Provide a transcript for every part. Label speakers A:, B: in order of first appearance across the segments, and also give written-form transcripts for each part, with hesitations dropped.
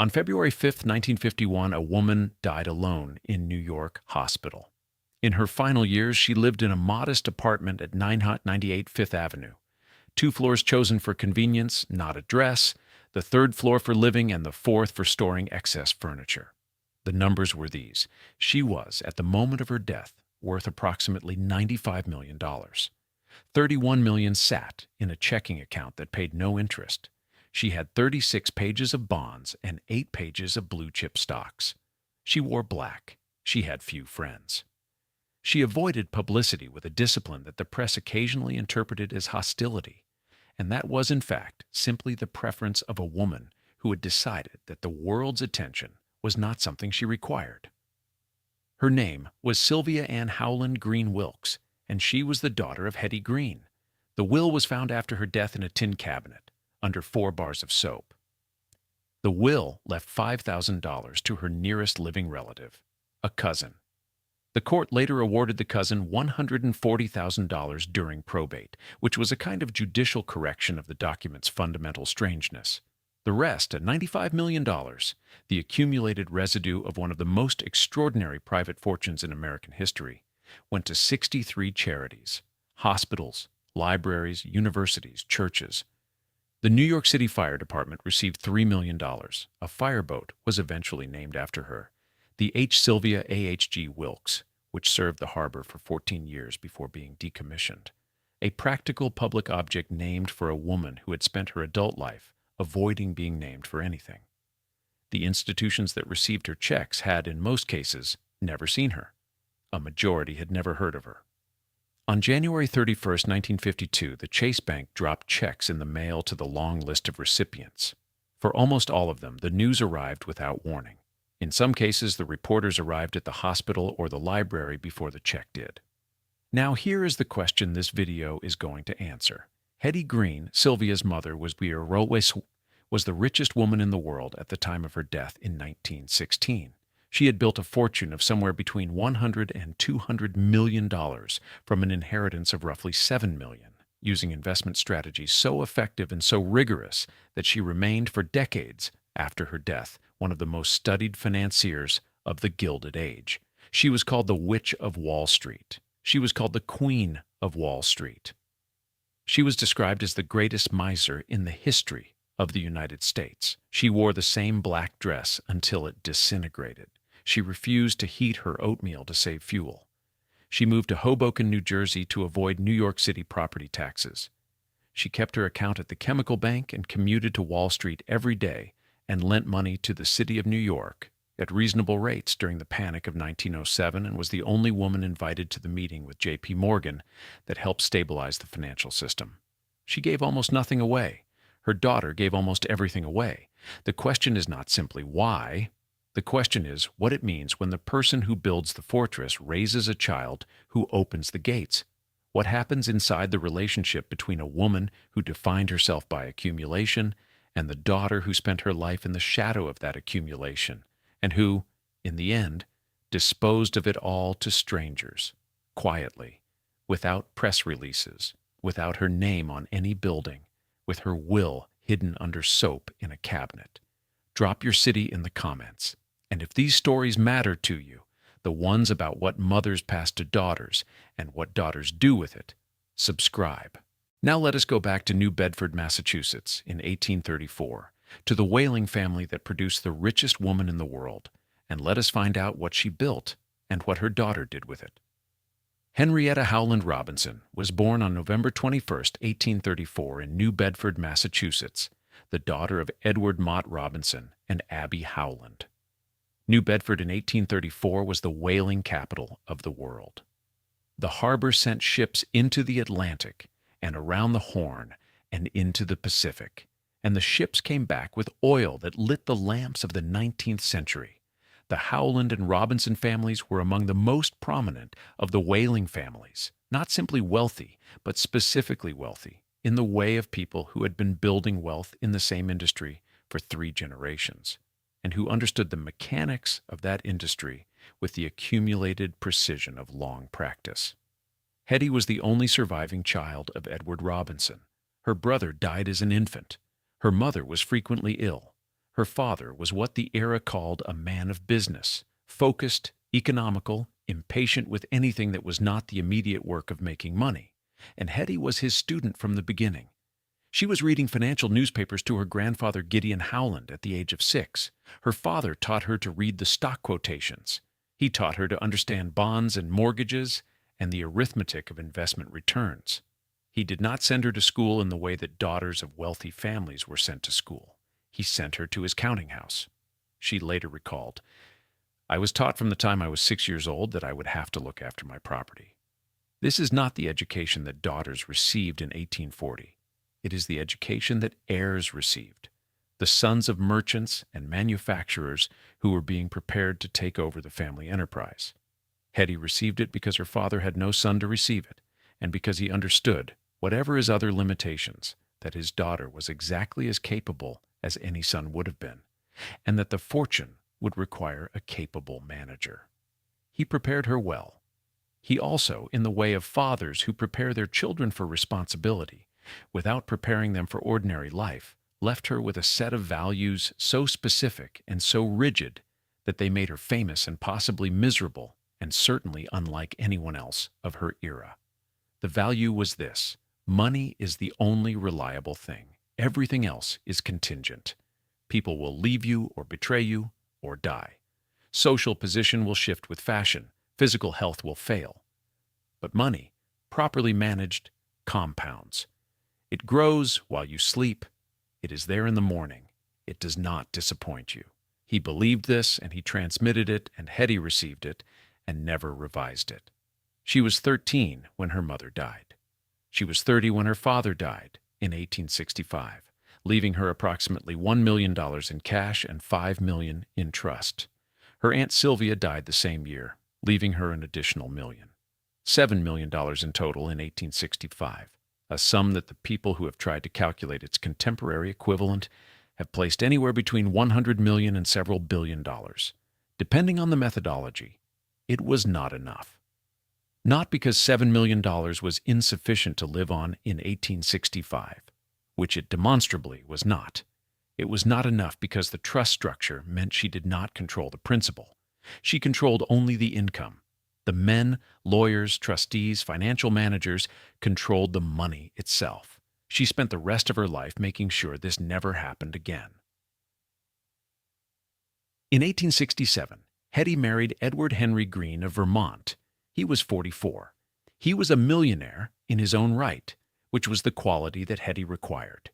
A: On February 5, 1951, a woman died alone in New York hospital. In her final years, she lived in a modest apartment at 998 Fifth Avenue. 2 floors chosen for convenience, not a dress, the third floor for living, and the fourth for storing excess furniture. The numbers were these. She was, at the moment of her death, worth approximately $95 million. 31 million sat in a checking account that paid no interest. She had 36 pages of bonds and 8 pages of blue-chip stocks. She wore black. She had few friends. She avoided publicity with a discipline that the press occasionally interpreted as hostility, and that was, in fact, simply the preference of a woman who had decided that the world's attention was not something she required. Her name was Sylvia Howland Green Wilks, and she was the daughter of Hetty Green. The will was found after her death in a tin cabinet, under 4 bars of soap. The will left $5,000 to her nearest living relative, a cousin. The court later awarded the cousin $140,000 during probate, which was a kind of judicial correction of the document's fundamental strangeness. The rest, at $95 million, the accumulated residue of one of the most extraordinary private fortunes in American history, went to 63 charities, hospitals, libraries, universities, churches. The New York City Fire Department received $3 million. A fireboat was eventually named after her, the Sylvia Wilks, which served the harbor for 14 years before being decommissioned. A practical public object named for a woman who had spent her adult life avoiding being named for anything. The institutions that received her checks had, in most cases, never seen her. A majority had never heard of her. On January 31, 1952, the Chase Bank dropped checks in the mail to the long list of recipients. For almost all of them, the news arrived without warning. In some cases, the reporters arrived at the hospital or the library before the check did. Now here is the question this video is going to answer. Hetty Green, Sylvia's mother, was the richest woman in the world at the time of her death in 1916. She had built a fortune of somewhere between $100 and $200 million from an inheritance of roughly $7 million, using investment strategies so effective and so rigorous that she remained for decades after her death one of the most studied financiers of the Gilded Age. She was called the Witch of Wall Street. She was called the Queen of Wall Street. She was described as the greatest miser in the history of the United States. She wore the same black dress until it disintegrated. She refused to heat her oatmeal to save fuel. She moved to Hoboken, New Jersey to avoid New York City property taxes. She kept her account at the chemical bank and commuted to Wall Street every day and lent money to the city of New York at reasonable rates during the Panic of 1907, and was the only woman invited to the meeting with J.P. Morgan that helped stabilize the financial system. She gave almost nothing away. Her daughter gave almost everything away. The question is not simply why. The question is what it means when the person who builds the fortress raises a child who opens the gates. What happens inside the relationship between a woman who defined herself by accumulation and the daughter who spent her life in the shadow of that accumulation, and who, in the end, disposed of it all to strangers, quietly, without press releases, without her name on any building, with her will hidden under soap in a cabinet. Drop your city in the comments. And if these stories matter to you, the ones about what mothers pass to daughters and what daughters do with it, subscribe. Now let us go back to New Bedford, Massachusetts in 1834, to the Whaling family that produced the richest woman in the world, and let us find out what she built and what her daughter did with it. Henrietta Howland Robinson was born on November 21, 1834 in New Bedford, Massachusetts, the daughter of Edward Mott Robinson and Abby Howland. New Bedford in 1834 was the whaling capital of the world. The harbor sent ships into the Atlantic and around the Horn and into the Pacific, and the ships came back with oil that lit the lamps of the 19th century. The Howland and Robinson families were among the most prominent of the whaling families, not simply wealthy, but specifically wealthy, in the way of people who had been building wealth in the same industry for 3 generations, and who understood the mechanics of that industry with the accumulated precision of long practice. Hetty was the only surviving child of Edward Robinson. Her brother died as an infant. Her mother was frequently ill. Her father was what the era called a man of business, focused, economical, impatient with anything that was not the immediate work of making money, and Hetty was his student from the beginning. She was reading financial newspapers to her grandfather Gideon Howland at the age of 6. Her father taught her to read the stock quotations. He taught her to understand bonds and mortgages and the arithmetic of investment returns. He did not send her to school in the way that daughters of wealthy families were sent to school. He sent her to his counting house. She later recalled, "I was taught from the time I was 6 years old that I would have to look after my property." This is not the education that daughters received in 1840. It is the education that heirs received, the sons of merchants and manufacturers who were being prepared to take over the family enterprise. Hetty received it because her father had no son to receive it, and because he understood, whatever his other limitations, that his daughter was exactly as capable as any son would have been, and that the fortune would require a capable manager. He prepared her well. He also, in the way of fathers who prepare their children for responsibility, without preparing them for ordinary life, left her with a set of values so specific and so rigid that they made her famous and possibly miserable, and certainly unlike anyone else of her era. The value was this: money is the only reliable thing. Everything else is contingent. People will leave you or betray you or die. Social position will shift with fashion. Physical health will fail. But money, properly managed, compounds. It grows while you sleep. It is there in the morning. It does not disappoint you. He believed this, and he transmitted it, and Hetty received it, and never revised it. She was 13 when her mother died. She was 30 when her father died in 1865, leaving her approximately $1 million in cash and $5 million in trust. Her Aunt Sylvia died the same year, leaving her an additional million. $7 million in total in 1865. A sum that the people who have tried to calculate its contemporary equivalent have placed anywhere between 100 million and several billion dollars. Depending on the methodology, it was not enough. Not because $7 million was insufficient to live on in 1865, which it demonstrably was not. It was not enough because the trust structure meant she did not control the principal. She controlled only the income. The men, lawyers, trustees, financial managers controlled the money itself. She spent the rest of her life making sure this never happened again. In 1867, Hetty married Edward Henry Green of Vermont. He was 44. He was a millionaire in his own right, which was the quality that Hetty required.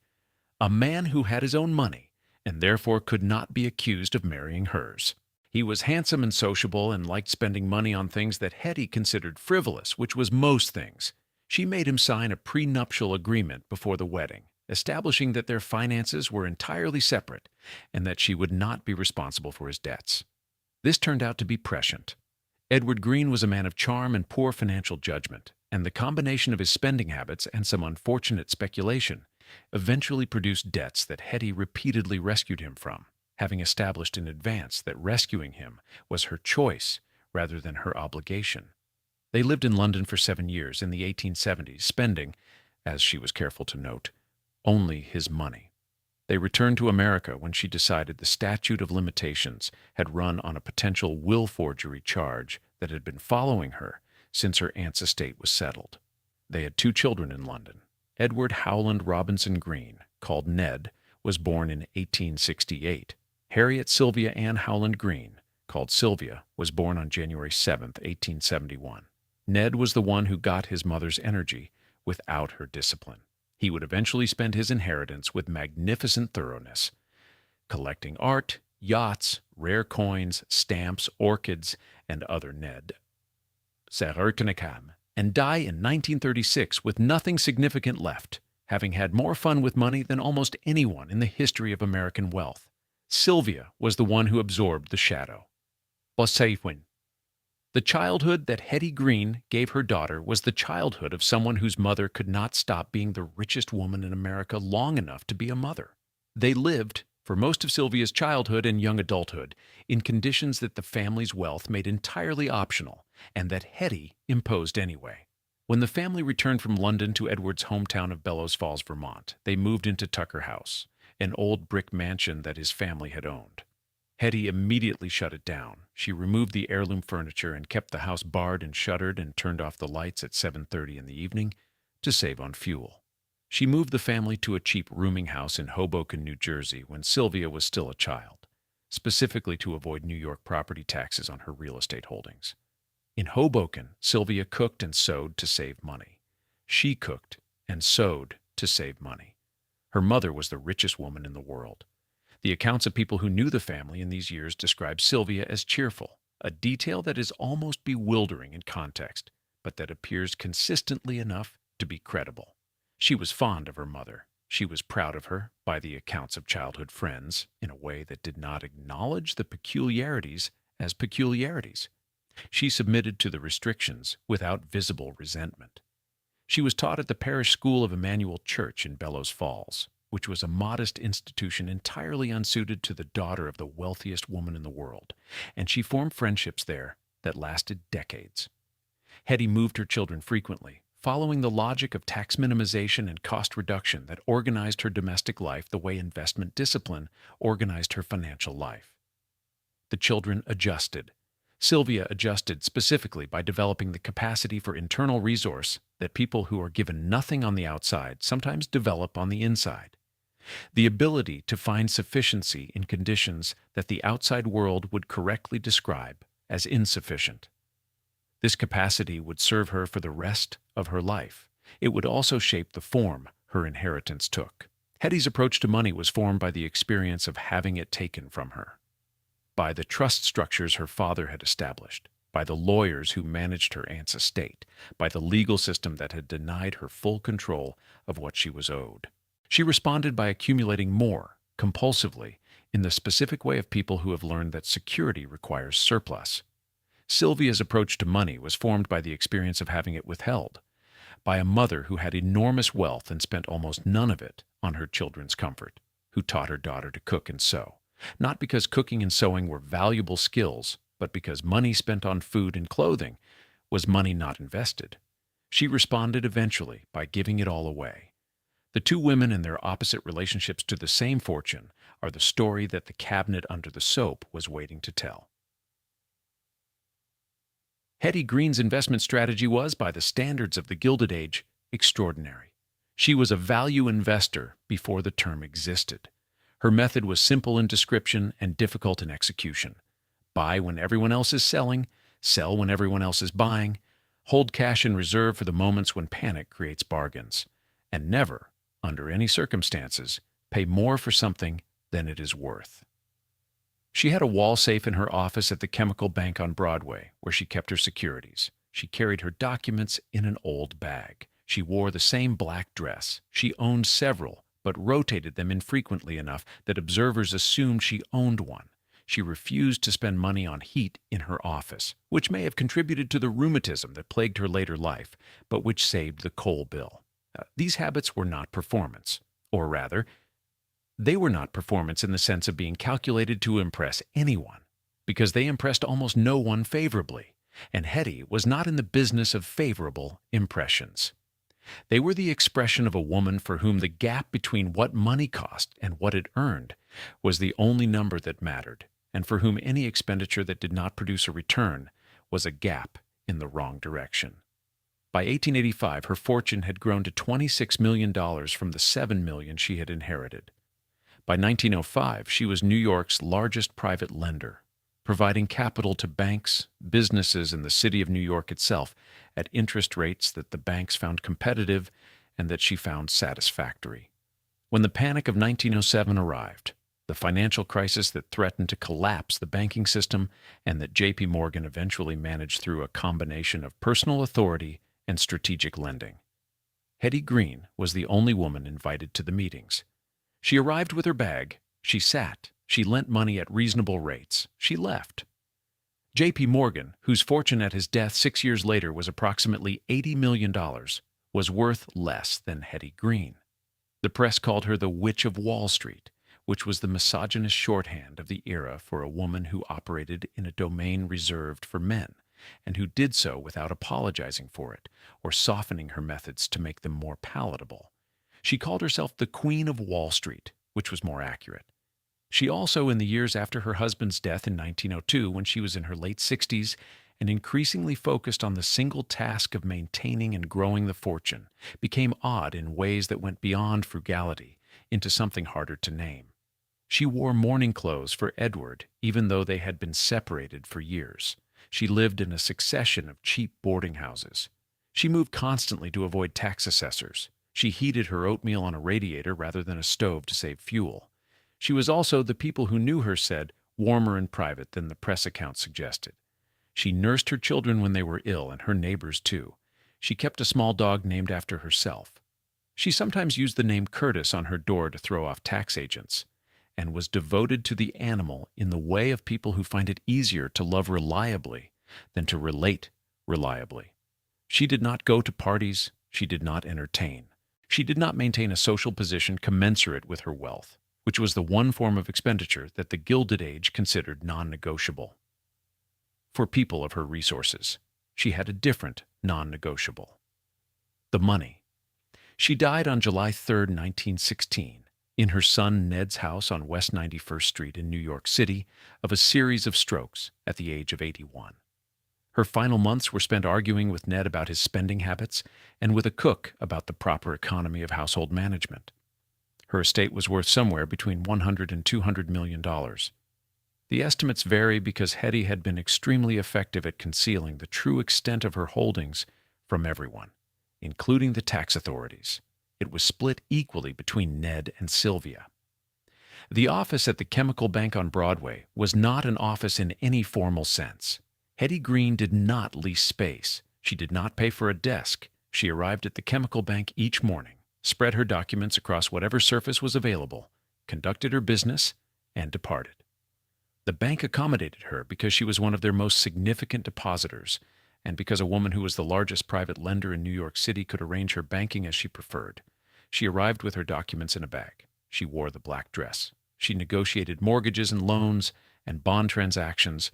A: A man who had his own money and therefore could not be accused of marrying hers. He was handsome and sociable and liked spending money on things that Hetty considered frivolous, which was most things. She made him sign a prenuptial agreement before the wedding, establishing that their finances were entirely separate and that she would not be responsible for his debts. This turned out to be prescient. Edward Green was a man of charm and poor financial judgment, and the combination of his spending habits and some unfortunate speculation eventually produced debts that Hetty repeatedly rescued him from, having established in advance that rescuing him was her choice rather than her obligation. They lived in London for 7 years in the 1870s, spending, as she was careful to note, only his money. They returned to America when she decided the statute of limitations had run on a potential will forgery charge that had been following her since her aunt's estate was settled. They had 2 children in London. Edward Howland Robinson Green, called Ned, was born in 1868. Harriet Sylvia Ann Howland Green, called Sylvia, was born on January 7, 1871. Ned was the one who got his mother's energy without her discipline. He would eventually spend his inheritance with magnificent thoroughness, collecting art, yachts, rare coins, stamps, orchids, and other Ned. And die in 1936 with nothing significant left, having had more fun with money than almost anyone in the history of American wealth. Sylvia was the one who absorbed the shadow. The childhood that Hetty Green gave her daughter was the childhood of someone whose mother could not stop being the richest woman in America long enough to be a mother. They lived, for most of Sylvia's childhood and young adulthood, in conditions that the family's wealth made entirely optional, and that Hetty imposed anyway. When the family returned from London to Edward's hometown of Bellows Falls, Vermont, they moved into Tucker House, an old brick mansion that his family had owned. Hetty immediately shut it down. She removed the heirloom furniture and kept the house barred and shuttered and turned off the lights at 7:30 in the evening to save on fuel. She moved the family to a cheap rooming house in Hoboken, New Jersey when Sylvia was still a child, specifically to avoid New York property taxes on her real estate holdings. In Hoboken, Sylvia cooked and sewed to save money. She cooked and sewed to save money. Her mother was the richest woman in the world. The accounts of people who knew the family in these years describe Sylvia as cheerful, a detail that is almost bewildering in context, but that appears consistently enough to be credible. She was fond of her mother. She was proud of her, by the accounts of childhood friends, in a way that did not acknowledge the peculiarities as peculiarities. She submitted to the restrictions without visible resentment. She was taught at the parish school of Emmanuel Church in Bellows Falls, which was a modest institution entirely unsuited to the daughter of the wealthiest woman in the world, and she formed friendships there that lasted decades. Hetty moved her children frequently, following the logic of tax minimization and cost reduction that organized her domestic life the way investment discipline organized her financial life. The children adjusted. Sylvia adjusted specifically by developing the capacity for internal resource that people who are given nothing on the outside sometimes develop on the inside. The ability to find sufficiency in conditions that the outside world would correctly describe as insufficient. This capacity would serve her for the rest of her life. It would also shape the form her inheritance took. Hetty's approach to money was formed by the experience of having it taken from her, by the trust structures her father had established, by the lawyers who managed her aunt's estate, by the legal system that had denied her full control of what she was owed. She responded by accumulating more, compulsively, in the specific way of people who have learned that security requires surplus. Sylvia's approach to money was formed by the experience of having it withheld, by a mother who had enormous wealth and spent almost none of it on her children's comfort, who taught her daughter to cook and sew, not because cooking and sewing were valuable skills, but because money spent on food and clothing was money not invested. She responded eventually by giving it all away. The two women and their opposite relationships to the same fortune are the story that the cabinet under the soap was waiting to tell. Hetty Green's investment strategy was, by the standards of the Gilded Age, extraordinary. She was a value investor before the term existed. Her method was simple in description and difficult in execution. Buy when everyone else is selling, sell when everyone else is buying, hold cash in reserve for the moments when panic creates bargains, and never, under any circumstances, pay more for something than it is worth. She had a wall safe in her office at the Chemical Bank on Broadway, where she kept her securities. She carried her documents in an old bag. She wore the same black dress. She owned several, but rotated them infrequently enough that observers assumed she owned one. She refused to spend money on heat in her office, which may have contributed to the rheumatism that plagued her later life, but which saved the coal bill. These habits were not performance, or rather, they were not performance in the sense of being calculated to impress anyone, because they impressed almost no one favorably, and Hetty was not in the business of favorable impressions. They were the expression of a woman for whom the gap between what money cost and what it earned was the only number that mattered, and for whom any expenditure that did not produce a return was a gap in the wrong direction. By 1885, her fortune had grown to $26 million from the $7 million she had inherited. By 1905, she was New York's largest private lender, providing capital to banks, businesses, and the city of New York itself at interest rates that the banks found competitive and that she found satisfactory. When the panic of 1907 arrived, the financial crisis that threatened to collapse the banking system and that J.P. Morgan eventually managed through a combination of personal authority and strategic lending, Hetty Green was the only woman invited to the meetings. She arrived with her bag, she sat, she lent money at reasonable rates, she left. J.P. Morgan, whose fortune at his death 6 years later was approximately $80 million, was worth less than Hetty Green. The press called her the Witch of Wall Street, which was the misogynist shorthand of the era for a woman who operated in a domain reserved for men, and who did so without apologizing for it or softening her methods to make them more palatable. She called herself the Queen of Wall Street, which was more accurate. She also, in the years after her husband's death in 1902, when she was in her late 60s, and increasingly focused on the single task of maintaining and growing the fortune, became odd in ways that went beyond frugality into something harder to name. She wore mourning clothes for Edward, even though they had been separated for years. She lived in a succession of cheap boarding houses. She moved constantly to avoid tax assessors. She heated her oatmeal on a radiator rather than a stove to save fuel. She was also, the people who knew her said, warmer in private than the press account suggested. She nursed her children when they were ill, and her neighbors too. She kept a small dog named after herself. She sometimes used the name Curtis on her door to throw off tax agents, and was devoted to the animal in the way of people who find it easier to love reliably than to relate reliably. She did not go to parties. She did not entertain. She did not maintain a social position commensurate with her wealth, which was the one form of expenditure that the Gilded Age considered non-negotiable. For people of her resources, she had a different non-negotiable: the money. She died on July 3, 1916, in her son Ned's house on West 91st Street in New York City, of a series of strokes at the age of 81. Her final months were spent arguing with Ned about his spending habits and with a cook about the proper economy of household management. Her estate was worth somewhere between $100 and $200 million. The estimates vary because Hetty had been extremely effective at concealing the true extent of her holdings from everyone, including the tax authorities. It was split equally between Ned and Sylvia. The office at the Chemical Bank on Broadway was not an office in any formal sense. Hetty Green did not lease space. She did not pay for a desk. She arrived at the Chemical Bank each morning, spread her documents across whatever surface was available, conducted her business, and departed. The bank accommodated her because she was one of their most significant depositors, and because a woman who was the largest private lender in New York City could arrange her banking as she preferred. She arrived with her documents in a bag. She wore the black dress. She negotiated mortgages and loans and bond transactions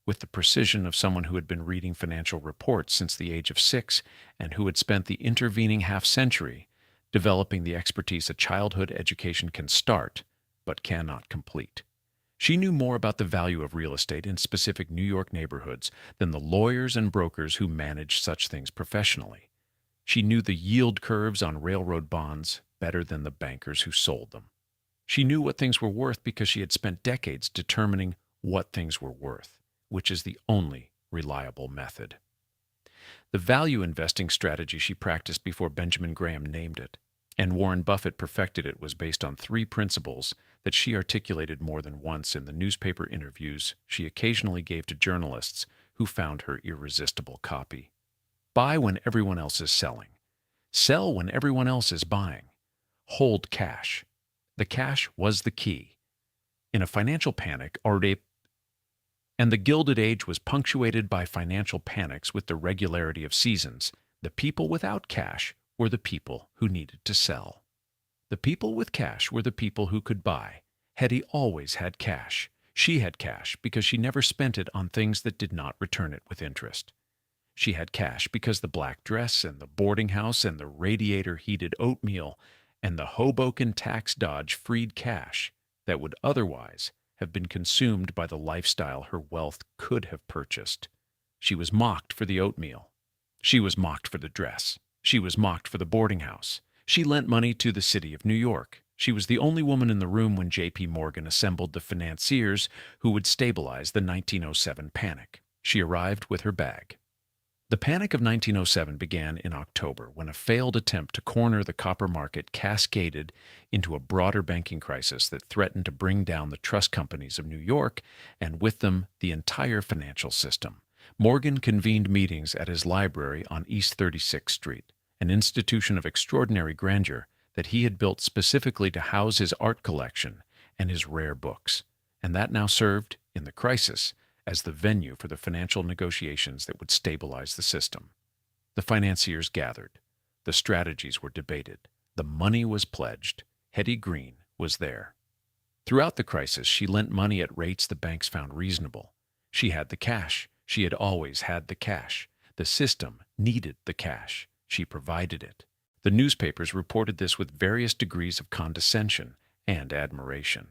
A: with the precision of someone who had been reading financial reports since the age of 6 and who had spent the intervening half-century developing the expertise a childhood education can start but cannot complete. She knew more about the value of real estate in specific New York neighborhoods than the lawyers and brokers who managed such things professionally. She knew the yield curves on railroad bonds better than the bankers who sold them. She knew what things were worth because she had spent decades determining what things were worth, which is the only reliable method. The value investing strategy she practiced before Benjamin Graham named it, and Warren Buffett perfected it, was based on 3 principles that she articulated more than once in the newspaper interviews she occasionally gave to journalists who found her irresistible copy. Buy when everyone else is selling. Sell when everyone else is buying. Hold cash. The cash was the key. In a financial panic, and the Gilded Age was punctuated by financial panics with the regularity of seasons, the people without cash were the people who needed to sell. The people with cash were the people who could buy. Hetty always had cash. She had cash because she never spent it on things that did not return it with interest. She had cash because the black dress and the boarding house and the radiator-heated oatmeal and the Hoboken tax dodge freed cash that would otherwise have been consumed by the lifestyle her wealth could have purchased. She was mocked for the oatmeal. She was mocked for the dress. She was mocked for the boarding house. She lent money to the city of New York. She was the only woman in the room when J.P. Morgan assembled the financiers who would stabilize the 1907 panic. She arrived with her bag. The panic of 1907 began in October when a failed attempt to corner the copper market cascaded into a broader banking crisis that threatened to bring down the trust companies of New York and with them the entire financial system. Morgan convened meetings at his library on East 36th Street, an institution of extraordinary grandeur that he had built specifically to house his art collection and his rare books, and that now served, in the crisis, as the venue for the financial negotiations that would stabilize the system. The financiers gathered. The strategies were debated. The money was pledged. Hetty Green was there. Throughout the crisis, she lent money at rates the banks found reasonable. She had the cash. She had always had the cash. The system needed the cash. She provided it. The newspapers reported this with various degrees of condescension and admiration.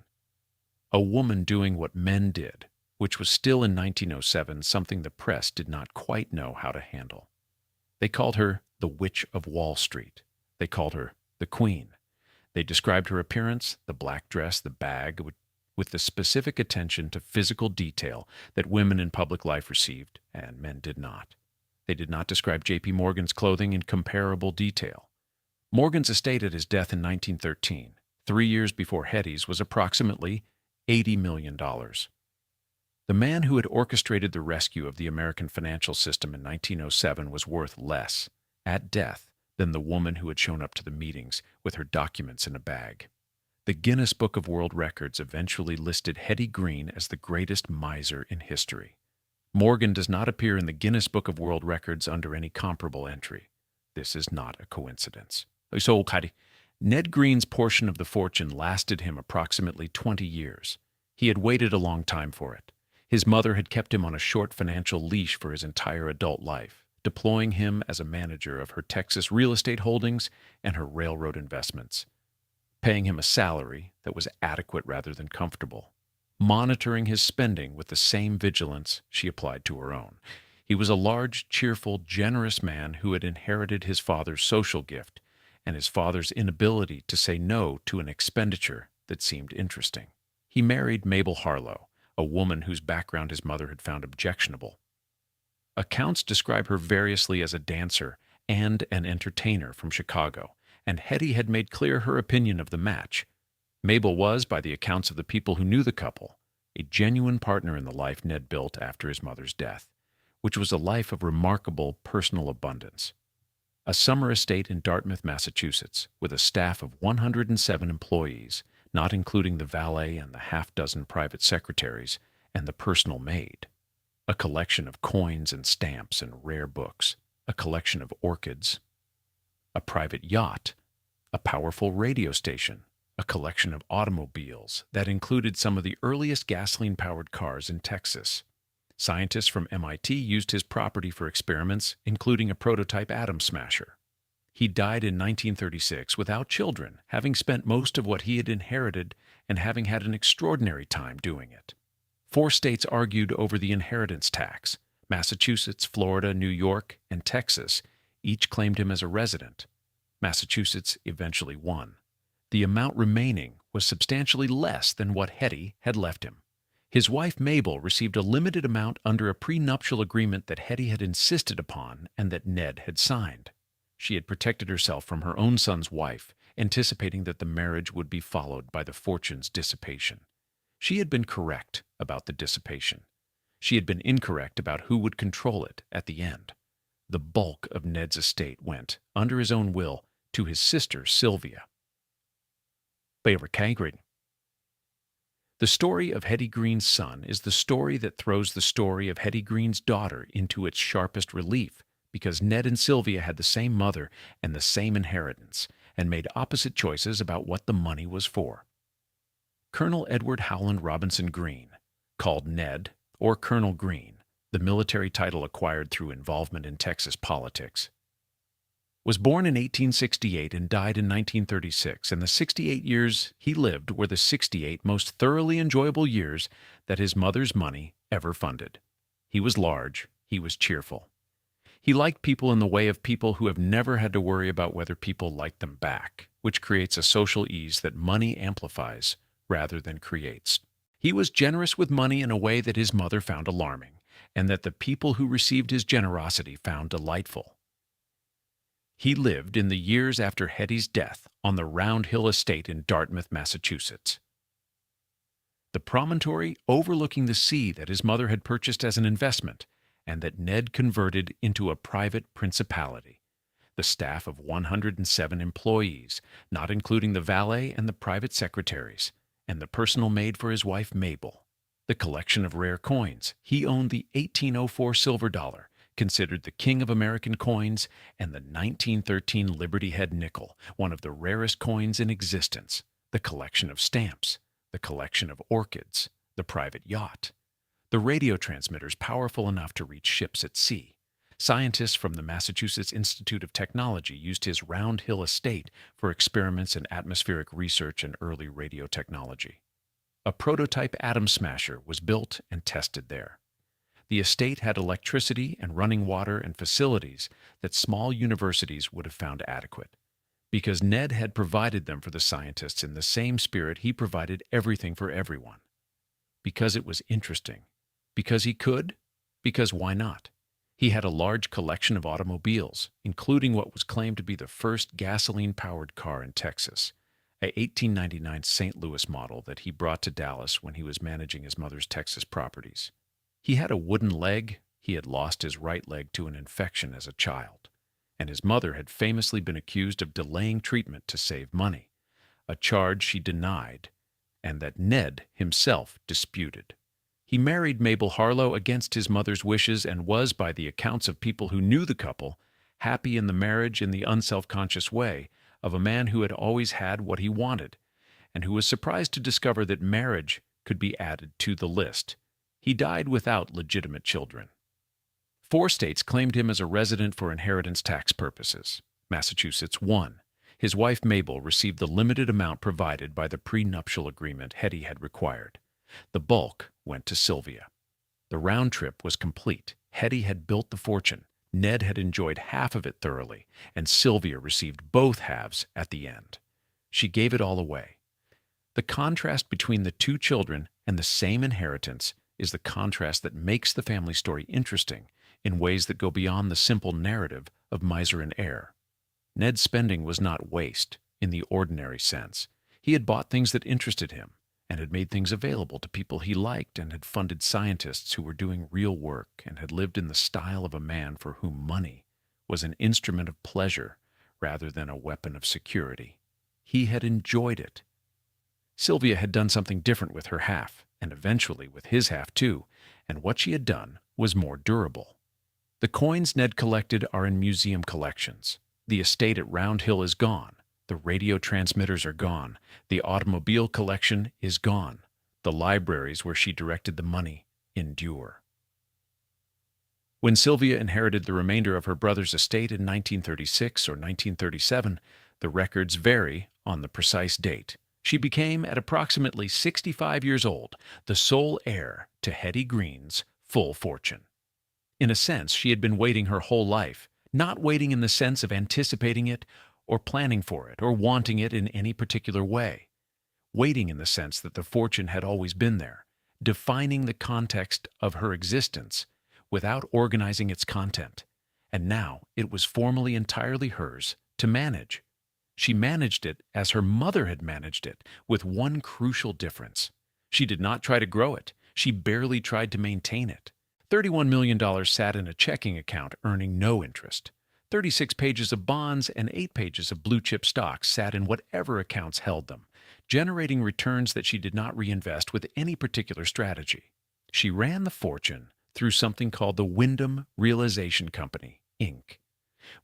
A: A woman doing what men did, which was still in 1907 something the press did not quite know how to handle. They called her the Witch of Wall Street. They called her the Queen. They described her appearance, the black dress, the bag, with the specific attention to physical detail that women in public life received and men did not. They did not describe J.P. Morgan's clothing in comparable detail. Morgan's estate at his death in 1913, 3 years before Hetty's, was approximately $80 million. The man who had orchestrated the rescue of the American financial system in 1907 was worth less, at death, than the woman who had shown up to the meetings with her documents in a bag. The Guinness Book of World Records eventually listed Hetty Green as the greatest miser in history. Morgan does not appear in the Guinness Book of World Records under any comparable entry. This is not a coincidence. So, Ned Green's portion of the fortune lasted him approximately 20 years. He had waited a long time for it. His mother had kept him on a short financial leash for his entire adult life, deploying him as a manager of her Texas real estate holdings and her railroad investments, paying him a salary that was adequate rather than comfortable, monitoring his spending with the same vigilance she applied to her own. He was a large, cheerful, generous man who had inherited his father's social gift and his father's inability to say no to an expenditure that seemed interesting. He married Mabel Harlow, a woman whose background his mother had found objectionable. Accounts describe her variously as a dancer and an entertainer from Chicago, and Hetty had made clear her opinion of the match. Mabel was, by the accounts of the people who knew the couple, a genuine partner in the life Ned built after his mother's death, which was a life of remarkable personal abundance. A summer estate in Dartmouth, Massachusetts, with a staff of 107 employees, not including the valet and the half-dozen private secretaries and the personal maid. A collection of coins and stamps and rare books, a collection of orchids, a private yacht, a powerful radio station, a collection of automobiles that included some of the earliest gasoline-powered cars in Texas. Scientists from MIT used his property for experiments, including a prototype atom smasher. He died in 1936 without children, having spent most of what he had inherited and having had an extraordinary time doing it. 4 states argued over the inheritance tax. Massachusetts, Florida, New York, and Texas each claimed him as a resident. Massachusetts eventually won. The amount remaining was substantially less than what Hetty had left him. His wife Mabel received a limited amount under a prenuptial agreement that Hetty had insisted upon and that Ned had signed. She had protected herself from her own son's wife, anticipating that the marriage would be followed by the fortune's dissipation. She had been correct about the dissipation. She had been incorrect about who would control it at the end. The bulk of Ned's estate went, under his own will, to his sister Sylvia. The story of Hetty Green's son is the story that throws the story of Hetty Green's daughter into its sharpest relief, because Ned and Sylvia had the same mother and the same inheritance, and made opposite choices about what the money was for. Colonel Edward Howland Robinson Green, called Ned or Colonel Green, the military title acquired through involvement in Texas politics, was born in 1868 and died in 1936, and the 68 years he lived were the 68 most thoroughly enjoyable years that his mother's money ever funded. He was large, he was cheerful. He liked people in the way of people who have never had to worry about whether people like them back, which creates a social ease that money amplifies rather than creates. He was generous with money in a way that his mother found alarming, and that the people who received his generosity found delightful. He lived in the years after Hetty's death on the Round Hill estate in Dartmouth, Massachusetts. The promontory overlooking the sea that his mother had purchased as an investment and that Ned converted into a private principality. The staff of 107 employees, not including the valet and the private secretaries, and the personal maid for his wife Mabel. The collection of rare coins. He owned the 1804 silver dollar, considered the king of American coins, and the 1913 Liberty Head nickel, one of the rarest coins in existence. The collection of stamps, the collection of orchids, the private yacht, the radio transmitters powerful enough to reach ships at sea, Scientists from the Massachusetts Institute of Technology used his Round Hill estate for experiments in atmospheric research and early radio technology. A prototype atom smasher was built and tested there. The estate had electricity and running water and facilities that small universities would have found adequate, because Ned had provided them for the scientists in the same spirit he provided everything for everyone. Because it was interesting. Because he could. Because why not? He had a large collection of automobiles, including what was claimed to be the first gasoline-powered car in Texas, a 1899 St. Louis model that he brought to Dallas when he was managing his mother's Texas properties. He had a wooden leg. He had lost his right leg to an infection as a child, and his mother had famously been accused of delaying treatment to save money, a charge she denied and that Ned himself disputed. He married Mabel Harlow against his mother's wishes and was, by the accounts of people who knew the couple, happy in the marriage in the unself-conscious way of a man who had always had what he wanted, and who was surprised to discover that marriage could be added to the list. He died without legitimate children. 4 states claimed him as a resident for inheritance tax purposes. Massachusetts won. His wife Mabel received the limited amount provided by the prenuptial agreement Hetty had required. The bulk went to Sylvia. The round trip was complete. Hetty had built the fortune. Ned had enjoyed half of it thoroughly, and Sylvia received both halves at the end. She gave it all away. The contrast between the 2 children and the same inheritance is the contrast that makes the family story interesting in ways that go beyond the simple narrative of miser and heir. Ned's spending was not waste in the ordinary sense. He had bought things that interested him and had made things available to people he liked and had funded scientists who were doing real work and had lived in the style of a man for whom money was an instrument of pleasure rather than a weapon of security. He had enjoyed it. Sylvia had done something different with her half, and eventually with his half too, and what she had done was more durable. The coins Ned collected are in museum collections. The estate at Round Hill is gone. The radio transmitters are gone. The automobile collection is gone. The libraries where she directed the money endure. When Sylvia inherited the remainder of her brother's estate in 1936 or 1937, the records vary on the precise date. She became, at approximately 65 years old, the sole heir to Hetty Green's full fortune. In a sense, she had been waiting her whole life, not waiting in the sense of anticipating it or planning for it or wanting it in any particular way. Waiting in the sense that the fortune had always been there, defining the context of her existence without organizing its content. And now it was formally entirely hers to manage. She managed it as her mother had managed it, with one crucial difference. She did not try to grow it. She barely tried to maintain it. $31 million sat in a checking account earning no interest. 36 pages of bonds and 8 pages of blue-chip stocks sat in whatever accounts held them, generating returns that she did not reinvest with any particular strategy. She ran the fortune through something called the Wyndham Realization Company, Inc.,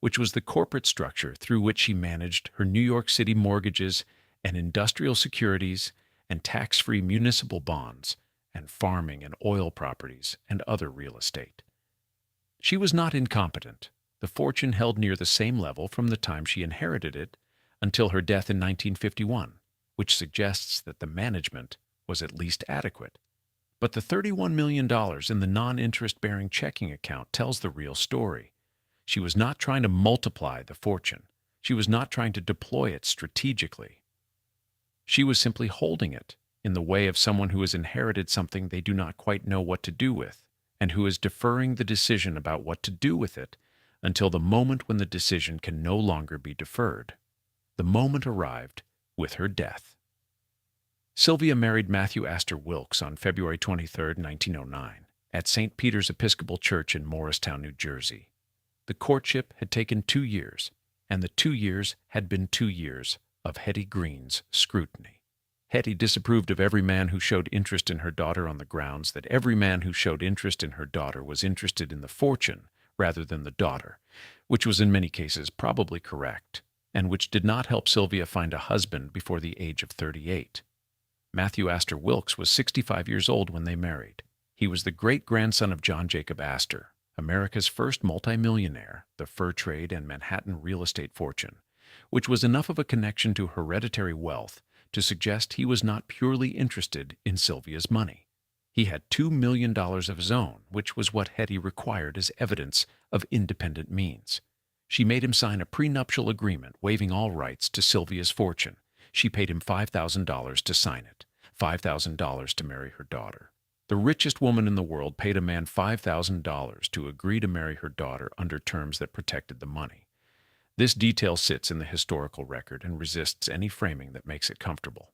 A: which was the corporate structure through which she managed her New York City mortgages and industrial securities and tax-free municipal bonds and farming and oil properties and other real estate. She was not incompetent. The fortune held near the same level from the time she inherited it until her death in 1951, which suggests that the management was at least adequate. But the $31 million in the non-interest-bearing checking account tells the real story. She was not trying to multiply the fortune. She was not trying to deploy it strategically. She was simply holding it in the way of someone who has inherited something they do not quite know what to do with, and who is deferring the decision about what to do with it until the moment when the decision can no longer be deferred. The moment arrived with her death. Sylvia married Matthew Astor Wilks on February 23, 1909, at St. Peter's Episcopal Church in Morristown, New Jersey. The courtship had taken 2 years, and the 2 years had been 2 years of Hetty Green's scrutiny. Hetty disapproved of every man who showed interest in her daughter on the grounds that every man who showed interest in her daughter was interested in the fortune rather than the daughter, which was in many cases probably correct, and which did not help Sylvia find a husband before the age of 38. Matthew Astor Wilks was 65 years old when they married. He was the great-grandson of John Jacob Astor, America's first multimillionaire, the fur trade and Manhattan real estate fortune, which was enough of a connection to hereditary wealth to suggest he was not purely interested in Sylvia's money. He had $2 million of his own, which was what Hetty required as evidence of independent means. She made him sign a prenuptial agreement waiving all rights to Sylvia's fortune. She paid him $5,000 to sign it, $5,000 to marry her daughter. The richest woman in the world paid a man $5,000 to agree to marry her daughter under terms that protected the money. This detail sits in the historical record and resists any framing that makes it comfortable.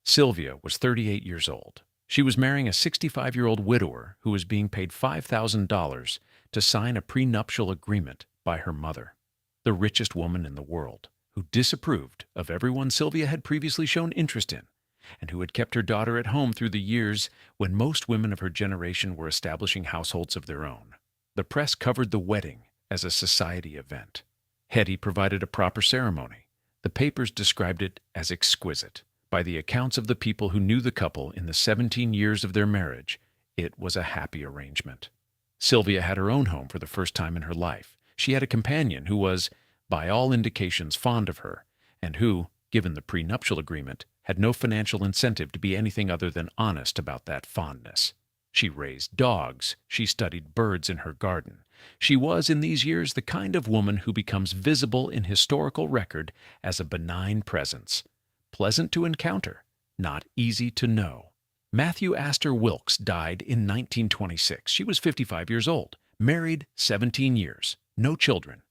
A: Sylvia was 38 years old. She was marrying a 65-year-old widower who was being paid $5,000 to sign a prenuptial agreement by her mother, the richest woman in the world, who disapproved of everyone Sylvia had previously shown interest in, and who had kept her daughter at home through the years when most women of her generation were establishing households of their own. The press covered the wedding as a society event. Hetty provided a proper ceremony. The papers described it as exquisite. By the accounts of the people who knew the couple in the 17 years of their marriage, it was a happy arrangement. Sylvia had her own home for the first time in her life. She had a companion who was, by all indications, fond of her, and who, given the prenuptial agreement, had no financial incentive to be anything other than honest about that fondness. She raised dogs. She studied birds in her garden. She was, in these years, the kind of woman who becomes visible in historical record as a benign presence. Pleasant to encounter, not easy to know. Matthew Astor Wilks died in 1926. She was 55 years old, married 17 years, no children.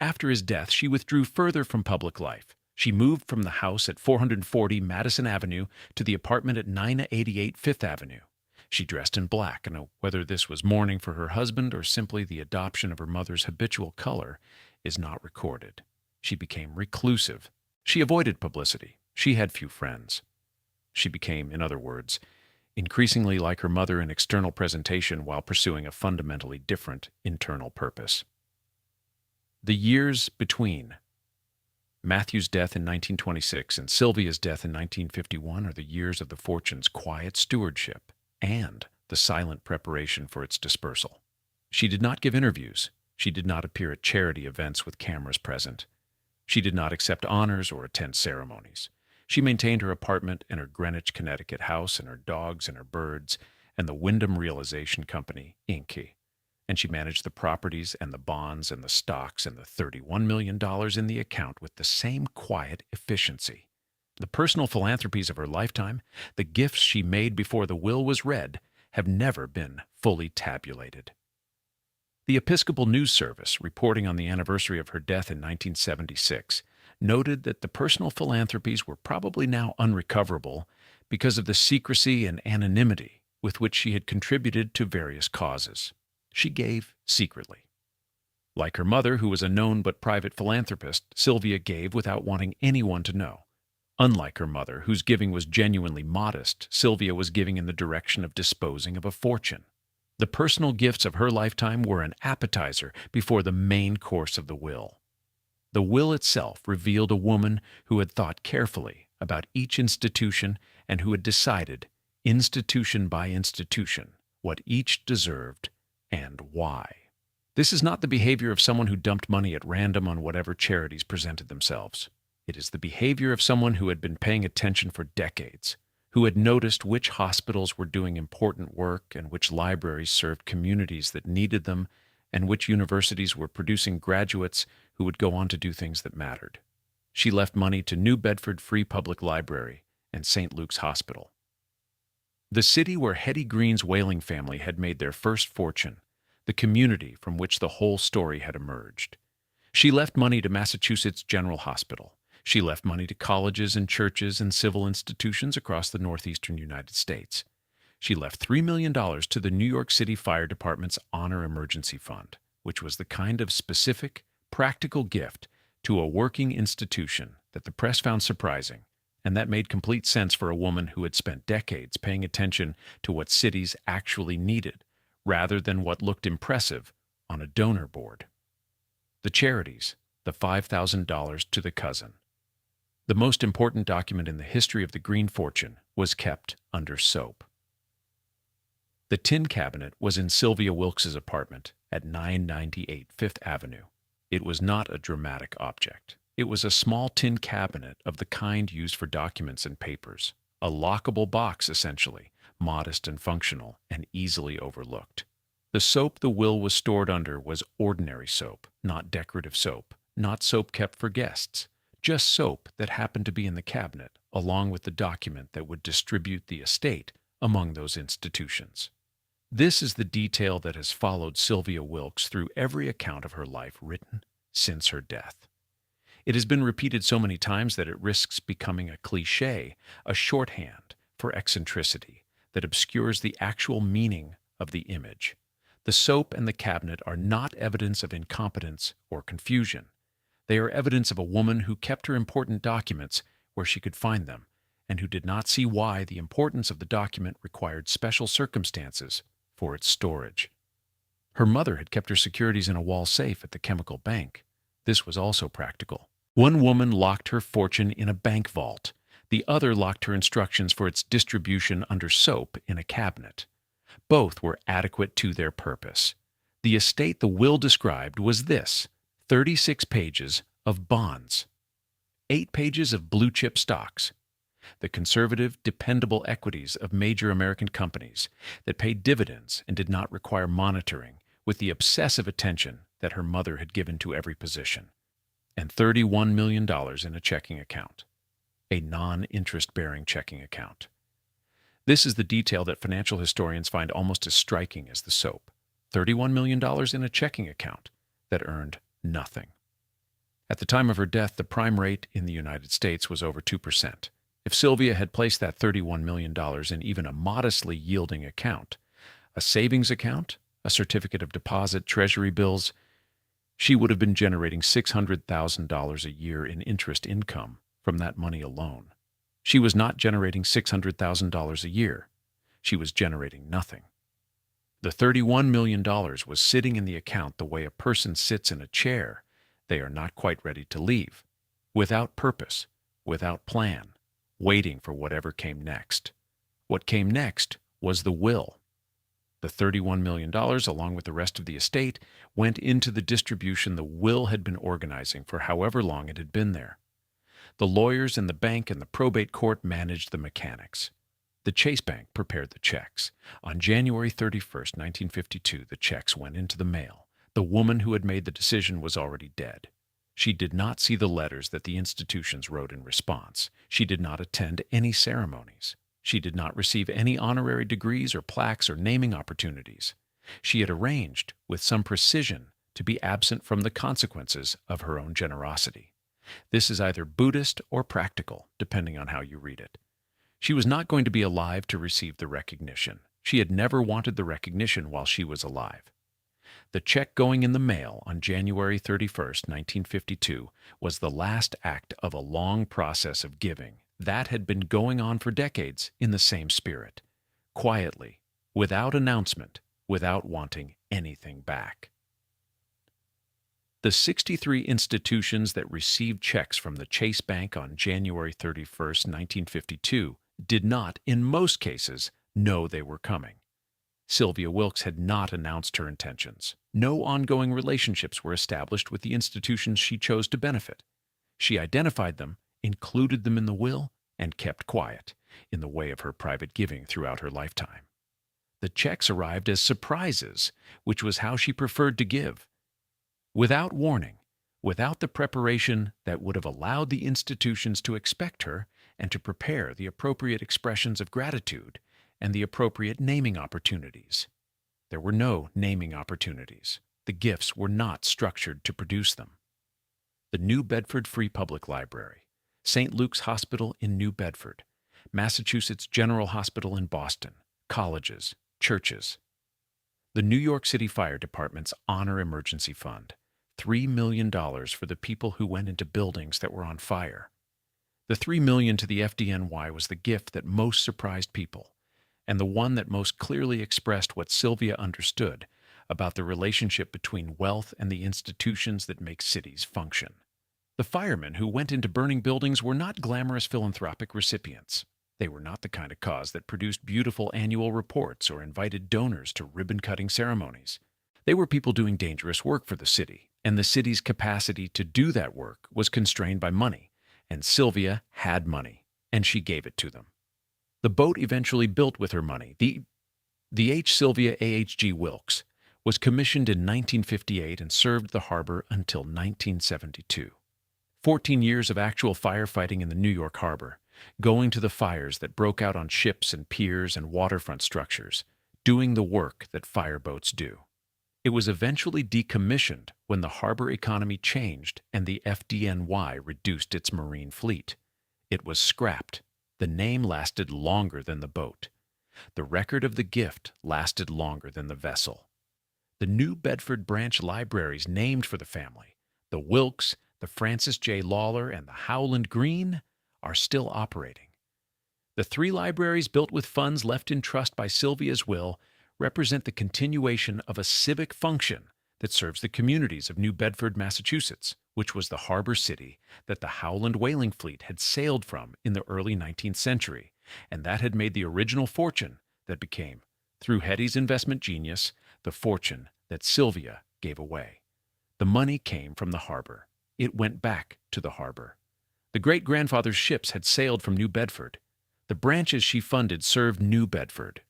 A: After his death, she withdrew further from public life. She moved from the house at 440 Madison Avenue to the apartment at 988 Fifth Avenue. She dressed in black, and whether this was mourning for her husband or simply the adoption of her mother's habitual color is not recorded. She became reclusive. She avoided publicity. She had few friends. She became, in other words, increasingly like her mother in external presentation while pursuing a fundamentally different internal purpose. The years between Matthew's death in 1926 and Sylvia's death in 1951 are the years of the fortune's quiet stewardship and the silent preparation for its dispersal. She did not give interviews. She did not appear at charity events with cameras present. She did not accept honors or attend ceremonies. She maintained her apartment and her Greenwich, Connecticut house and her dogs and her birds and the Wyndham Realization Company, Inc. And she managed the properties and the bonds and the stocks and the $31 million in the account with the same quiet efficiency. The personal philanthropies of her lifetime, the gifts she made before the will was read, have never been fully tabulated. The Episcopal News Service, reporting on the anniversary of her death in 1976, noted that the personal philanthropies were probably now unrecoverable because of the secrecy and anonymity with which she had contributed to various causes. She gave secretly. Like her mother, who was a known but private philanthropist, Sylvia gave without wanting anyone to know. Unlike her mother, whose giving was genuinely modest, Sylvia was giving in the direction of disposing of a fortune. The personal gifts of her lifetime were an appetizer before the main course of the will. The will itself revealed a woman who had thought carefully about each institution and who had decided, institution by institution, what each deserved and why. This is not the behavior of someone who dumped money at random on whatever charities presented themselves. It is the behavior of someone who had been paying attention for decades, who had noticed which hospitals were doing important work and which libraries served communities that needed them and which universities were producing graduates who would go on to do things that mattered. She left money to New Bedford Free Public Library and St. Luke's Hospital. The city where Hetty Green's whaling family had made their first fortune, the community from which the whole story had emerged. She left money to Massachusetts General Hospital. She left money to colleges and churches and civil institutions across the northeastern United States. She left $3 million to the New York City Fire Department's Honor Emergency Fund, which was the kind of specific, practical gift to a working institution that the press found surprising, and that made complete sense for a woman who had spent decades paying attention to what cities actually needed, rather than what looked impressive on a donor board. The charities, the $5,000 to the cousin. The most important document in the history of the Green fortune was kept under soap. The tin cabinet was in Sylvia Wilks's apartment at 998 Fifth Avenue. It was not a dramatic object. It was a small tin cabinet of the kind used for documents and papers. A lockable box, essentially, modest and functional, and easily overlooked. The soap the will was stored under was ordinary soap, not decorative soap, not soap kept for guests, just soap that happened to be in the cabinet, along with the document that would distribute the estate among those institutions. This is the detail that has followed Sylvia Wilks through every account of her life written since her death. It has been repeated so many times that it risks becoming a cliché, a shorthand for eccentricity that obscures the actual meaning of the image. The soap and the cabinet are not evidence of incompetence or confusion. They are evidence of a woman who kept her important documents where she could find them, and who did not see why the importance of the document required special circumstances for its storage. Her mother had kept her securities in a wall safe at the chemical bank. This was also practical. One woman locked her fortune in a bank vault. The other locked her instructions for its distribution under soap in a cabinet. Both were adequate to their purpose. The estate the will described was this: 36 pages of bonds, 8 pages of blue-chip stocks, the conservative, dependable equities of major American companies that paid dividends and did not require monitoring with the obsessive attention that her mother had given to every position, and $31 million in a checking account, a non-interest-bearing checking account. This is the detail that financial historians find almost as striking as the soap. $31 million in a checking account that earned nothing. At the time of her death, the prime rate in the United States was over 2%. If Sylvia had placed that $31 million in even a modestly yielding account, a savings account, a certificate of deposit, treasury bills, she would have been generating $600,000 a year in interest income from that money alone. She was not generating $600,000 a year. She was generating nothing. The $31 million was sitting in the account the way a person sits in a chair they are not quite ready to leave, without purpose, without plan, waiting for whatever came next. What came next was the will. The $31 million, along with the rest of the estate, went into the distribution the will had been organizing for however long it had been there. The lawyers in the bank and the probate court managed the mechanics. The Chase Bank prepared the checks. On January 31st, 1952, the checks went into the mail. The woman who had made the decision was already dead. She did not see the letters that the institutions wrote in response. She did not attend any ceremonies. She did not receive any honorary degrees or plaques or naming opportunities. She had arranged, with some precision, to be absent from the consequences of her own generosity. This is either Buddhist or practical, depending on how you read it. She was not going to be alive to receive the recognition. She had never wanted the recognition while she was alive. The check going in the mail on January 31st, 1952, was the last act of a long process of giving that had been going on for decades in the same spirit, quietly, without announcement, without wanting anything back. The 63 institutions that received checks from the Chase Bank on January 31st, 1952, did not, in most cases, know they were coming. Sylvia Wilks had not announced her intentions. No ongoing relationships were established with the institutions she chose to benefit. She identified them, included them in the will, and kept quiet in the way of her private giving throughout her lifetime. The checks arrived as surprises, which was how she preferred to give. Without warning, without the preparation that would have allowed the institutions to expect her and to prepare the appropriate expressions of gratitude and the appropriate naming opportunities. There were no naming opportunities. The gifts were not structured to produce them. The New Bedford Free Public Library, St. Luke's Hospital in New Bedford, Massachusetts General Hospital in Boston, colleges, churches. The New York City Fire Department's Honor Emergency Fund, $3 million for the people who went into buildings that were on fire. The $3 million to the FDNY was the gift that most surprised people, and the one that most clearly expressed what Sylvia understood about the relationship between wealth and the institutions that make cities function. The firemen who went into burning buildings were not glamorous philanthropic recipients. They were not the kind of cause that produced beautiful annual reports or invited donors to ribbon-cutting ceremonies. They were people doing dangerous work for the city, and the city's capacity to do that work was constrained by money, and Sylvia had money, and she gave it to them. The boat eventually built with her money, the Sylvia A.H.G. Wilks, was commissioned in 1958 and served the harbor until 1972. 14 years of actual firefighting in the New York harbor, going to the fires that broke out on ships and piers and waterfront structures, doing the work that fireboats do. It was eventually decommissioned when the harbor economy changed and the FDNY reduced its marine fleet. It was scrapped. The name lasted longer than the boat. The record of the gift lasted longer than the vessel. The New Bedford branch libraries named for the family, the Wilks, the Francis J. Lawler, and the Howland Green, are still operating. The 3 libraries built with funds left in trust by Sylvia's will represent the continuation of a civic function that serves the communities of New Bedford, Massachusetts, which was the harbor city that the Howland whaling fleet had sailed from in the early 19th century, and that had made the original fortune that became, through Hetty's investment genius, the fortune that Sylvia gave away. The money came from the harbor. It went back to the harbor. The great-grandfather's ships had sailed from New Bedford. The branches she funded served New Bedford.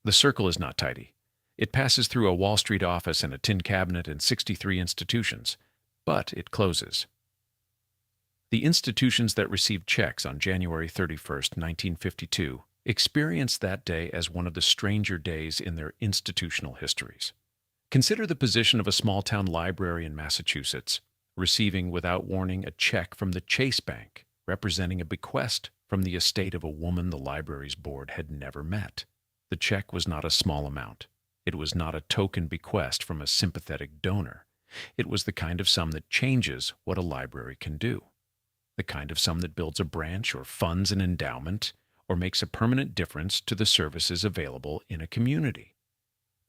A: The circle is not tidy. It passes through a Wall Street office and a tin cabinet and 63 institutions, but it closes. The institutions that received checks on January 31st, 1952, experienced that day as one of the stranger days in their institutional histories. Consider the position of a small-town library in Massachusetts, receiving without warning a check from the Chase Bank, representing a bequest from the estate of a woman the library's board had never met. The check was not a small amount. It was not a token bequest from a sympathetic donor. It was the kind of sum that changes what a library can do. The kind of sum that builds a branch or funds an endowment or makes a permanent difference to the services available in a community.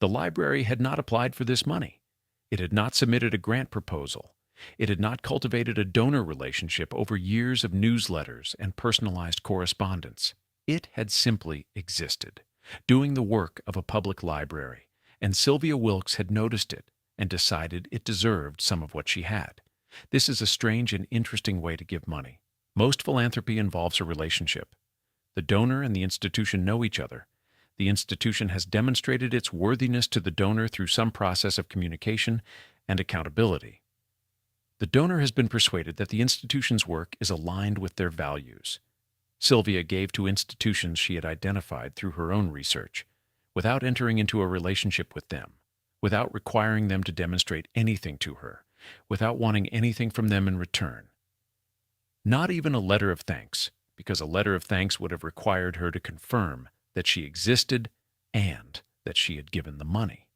A: The library had not applied for this money. It had not submitted a grant proposal. It had not cultivated a donor relationship over years of newsletters and personalized correspondence. It had simply existed, doing the work of a public library, and Sylvia Wilks had noticed it and decided it deserved some of what she had. This is a strange and interesting way to give money. Most philanthropy involves a relationship. The donor and the institution know each other. The institution has demonstrated its worthiness to the donor through some process of communication and accountability. The donor has been persuaded that the institution's work is aligned with their values. Sylvia gave to institutions she had identified through her own research, without entering into a relationship with them, without requiring them to demonstrate anything to her, without wanting anything from them in return. Not even a letter of thanks, because a letter of thanks would have required her to confirm that she existed and that she had given the money.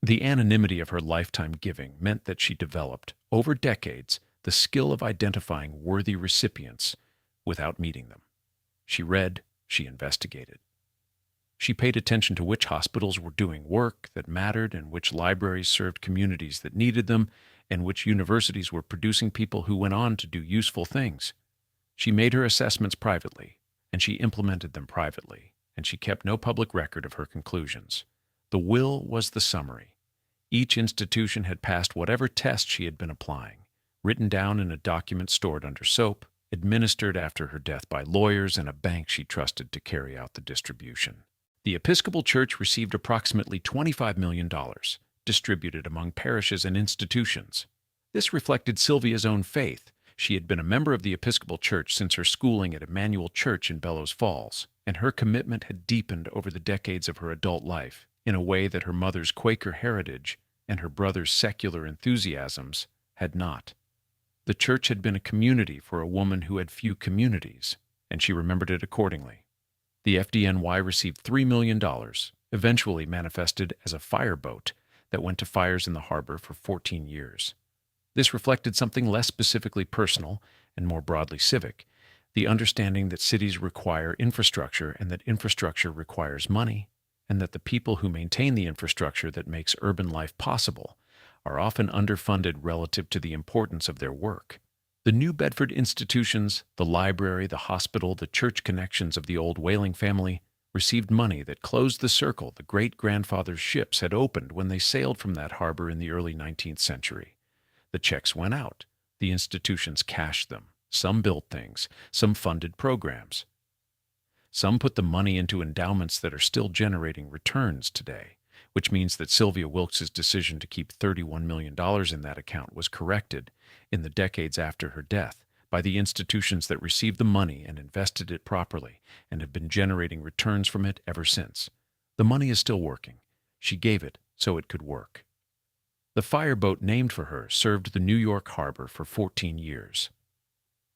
A: The anonymity of her lifetime giving meant that she developed, over decades, the skill of identifying worthy recipients without meeting them. She read, she investigated. She paid attention to which hospitals were doing work that mattered and which libraries served communities that needed them and which universities were producing people who went on to do useful things. She made her assessments privately, and she implemented them privately, and she kept no public record of her conclusions. The will was the summary. Each institution had passed whatever test she had been applying, written down in a document stored under soap, administered after her death by lawyers and a bank she trusted to carry out the distribution. The Episcopal Church received approximately $25 million, distributed among parishes and institutions. This reflected Sylvia's own faith. She had been a member of the Episcopal Church since her schooling at Emmanuel Church in Bellows Falls, and her commitment had deepened over the decades of her adult life in a way that her mother's Quaker heritage and her brother's secular enthusiasms had not. The church had been a community for a woman who had few communities, and she remembered it accordingly. The FDNY received $3 million, eventually manifested as a fireboat that went to fires in the harbor for 14 years. This reflected something less specifically personal and more broadly civic, the understanding that cities require infrastructure and that infrastructure requires money, and that the people who maintain the infrastructure that makes urban life possible are often underfunded relative to the importance of their work. The New Bedford institutions, the library, the hospital, the church connections of the old whaling family received money that closed the circle the great-grandfather's ships had opened when they sailed from that harbor in the early 19th century. The checks went out. The institutions cashed them. Some built things. Some funded programs. Some put the money into endowments that are still generating returns today, which means that Sylvia Wilks' decision to keep $31 million in that account was corrected in the decades after her death by the institutions that received the money and invested it properly and have been generating returns from it ever since. The money is still working. She gave it so it could work. The fireboat named for her served the New York harbor for 14 years.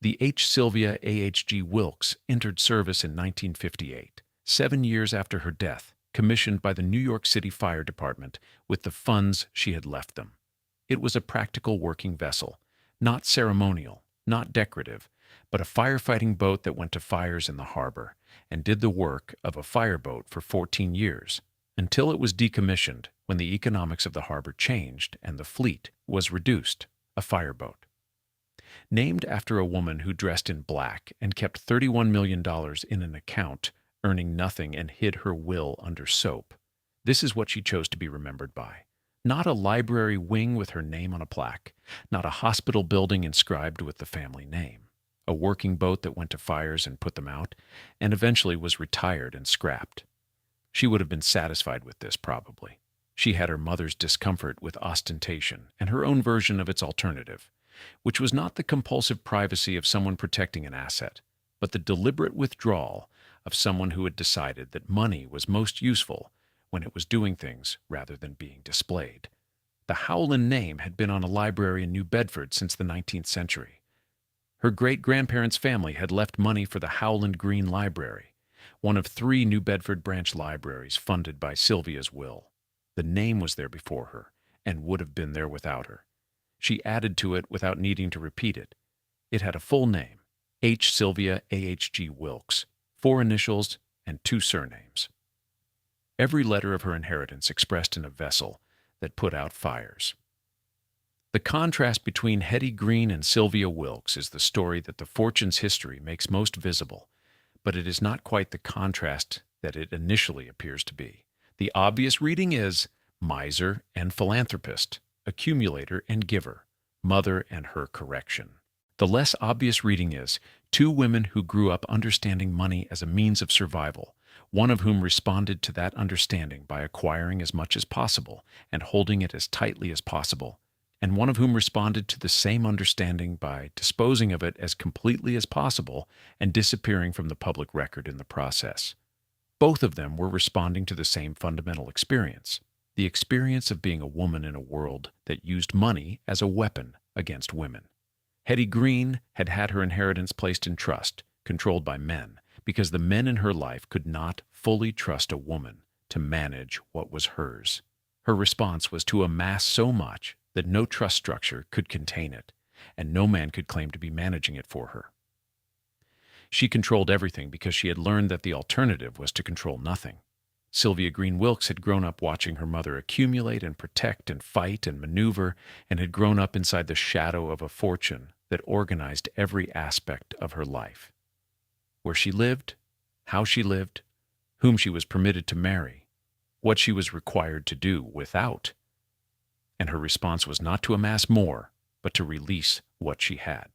A: The H. Sylvia A.H.G. Wilks entered service in 1958, 7 years after her death, commissioned by the New York City Fire Department with the funds she had left them. It was a practical working vessel, not ceremonial, not decorative, but a firefighting boat that went to fires in the harbor and did the work of a fireboat for 14 years, until it was decommissioned when the economics of the harbor changed and the fleet was reduced, a fireboat. Named after a woman who dressed in black and kept $31 million in an account, earning nothing and hid her will under soap, this is what she chose to be remembered by. Not a library wing with her name on a plaque, not a hospital building inscribed with the family name. A working boat that went to fires and put them out, and eventually was retired and scrapped. She would have been satisfied with this, probably. She had her mother's discomfort with ostentation and her own version of its alternative, which was not the compulsive privacy of someone protecting an asset, but the deliberate withdrawal of someone who had decided that money was most useful when it was doing things rather than being displayed. The Howland name had been on a library in New Bedford since the 19th century. Her great-grandparents' family had left money for the Howland Green Library, one of 3 New Bedford branch libraries funded by Sylvia's will. The name was there before her, and would have been there without her. She added to it without needing to repeat it. It had a full name, H. Sylvia A.H.G. Wilks, 4 initials and 2 surnames. Every letter of her inheritance expressed in a vessel that put out fires. The contrast between Hetty Green and Sylvia Wilks is the story that the fortune's history makes most visible, but it is not quite the contrast that it initially appears to be. The obvious reading is miser and philanthropist, accumulator and giver, mother and her correction. The less obvious reading is 2 women who grew up understanding money as a means of survival, one of whom responded to that understanding by acquiring as much as possible and holding it as tightly as possible, and one of whom responded to the same understanding by disposing of it as completely as possible and disappearing from the public record in the process. Both of them were responding to the same fundamental experience, the experience of being a woman in a world that used money as a weapon against women. Hetty Green had had her inheritance placed in trust, controlled by men, because the men in her life could not fully trust a woman to manage what was hers. Her response was to amass so much that no trust structure could contain it, and no man could claim to be managing it for her. She controlled everything because she had learned that the alternative was to control nothing. Sylvia Green Wilks had grown up watching her mother accumulate and protect and fight and maneuver, and had grown up inside the shadow of a fortune that organized every aspect of her life. Where she lived, how she lived, whom she was permitted to marry, what she was required to do without. And her response was not to amass more, but to release what she had.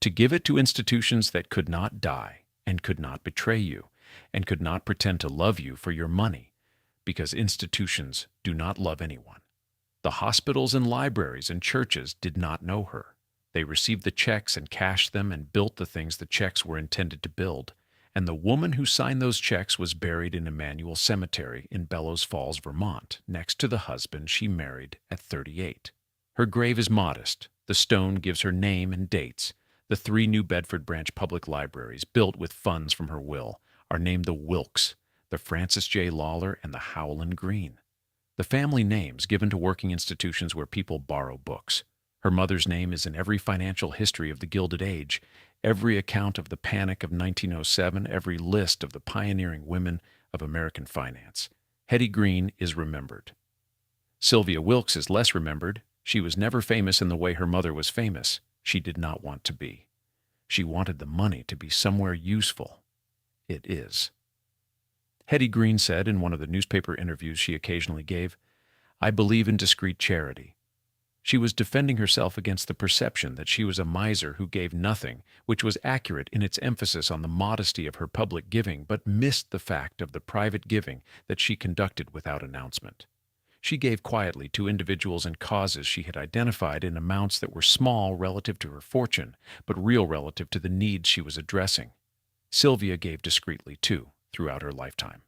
A: To give it to institutions that could not die and could not betray you and could not pretend to love you for your money, because institutions do not love anyone. The hospitals and libraries and churches did not know her. They received the checks and cashed them and built the things the checks were intended to build, and the woman who signed those checks was buried in Emmanuel Cemetery in Bellows Falls, Vermont, next to the husband she married at 38. Her grave is modest. The stone gives her name and dates. The 3 New Bedford branch public libraries, built with funds from her will, are named the Wilks, the Francis J. Lawler, and the Howland Green. The family names given to working institutions where people borrow books. Her mother's name is in every financial history of the Gilded Age, every account of the Panic of 1907, every list of the pioneering women of American finance. Hetty Green is remembered. Sylvia Wilks is less remembered. She was never famous in the way her mother was famous. She did not want to be. She wanted the money to be somewhere useful. It is. Hetty Green said in one of the newspaper interviews she occasionally gave, "I believe in discreet charity." She was defending herself against the perception that she was a miser who gave nothing, which was accurate in its emphasis on the modesty of her public giving, but missed the fact of the private giving that she conducted without announcement. She gave quietly to individuals and causes she had identified in amounts that were small relative to her fortune, but real relative to the needs she was addressing. Sylvia gave discreetly, too, throughout her lifetime.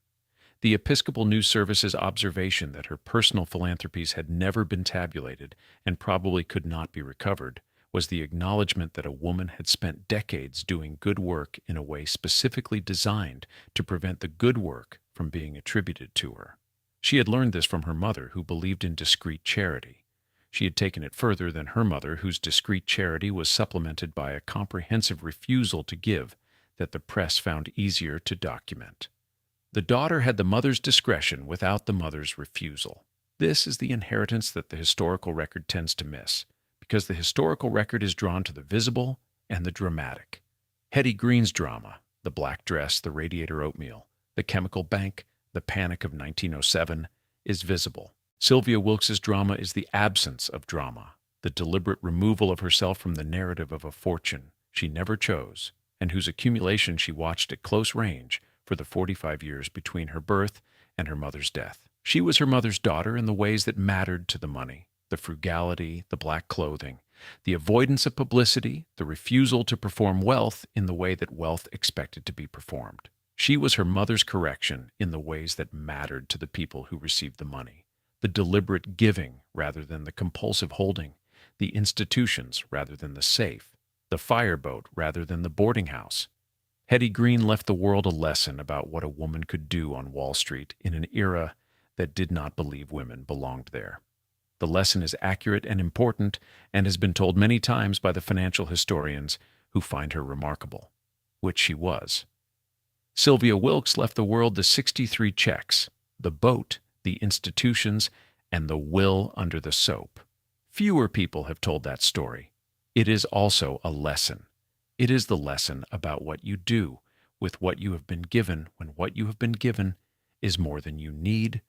A: The Episcopal News Service's observation that her personal philanthropies had never been tabulated and probably could not be recovered was the acknowledgement that a woman had spent decades doing good work in a way specifically designed to prevent the good work from being attributed to her. She had learned this from her mother, who believed in discreet charity. She had taken it further than her mother, whose discreet charity was supplemented by a comprehensive refusal to give that the press found easier to document. The daughter had the mother's discretion without the mother's refusal. This is the inheritance that the historical record tends to miss, because the historical record is drawn to the visible and the dramatic. Hetty Green's drama, the black dress, the radiator oatmeal, the chemical bank, the panic of 1907, is visible. Sylvia Wilks's drama is the absence of drama, the deliberate removal of herself from the narrative of a fortune she never chose, and whose accumulation she watched at close range for the 45 years between her birth and her mother's death. She was her mother's daughter in the ways that mattered to the money, the frugality, the black clothing, the avoidance of publicity, the refusal to perform wealth in the way that wealth expected to be performed. She was her mother's correction in the ways that mattered to the people who received the money, the deliberate giving rather than the compulsive holding, the institutions rather than the safe, the fireboat rather than the boarding house. Hetty Green left the world a lesson about what a woman could do on Wall Street in an era that did not believe women belonged there. The lesson is accurate and important and has been told many times by the financial historians who find her remarkable, which she was. Sylvia Wilks left the world the 63 checks, the boat, the institutions, and the will under the soap. Fewer people have told that story. It is also a lesson. It is the lesson about what you do with what you have been given when what you have been given is more than you need,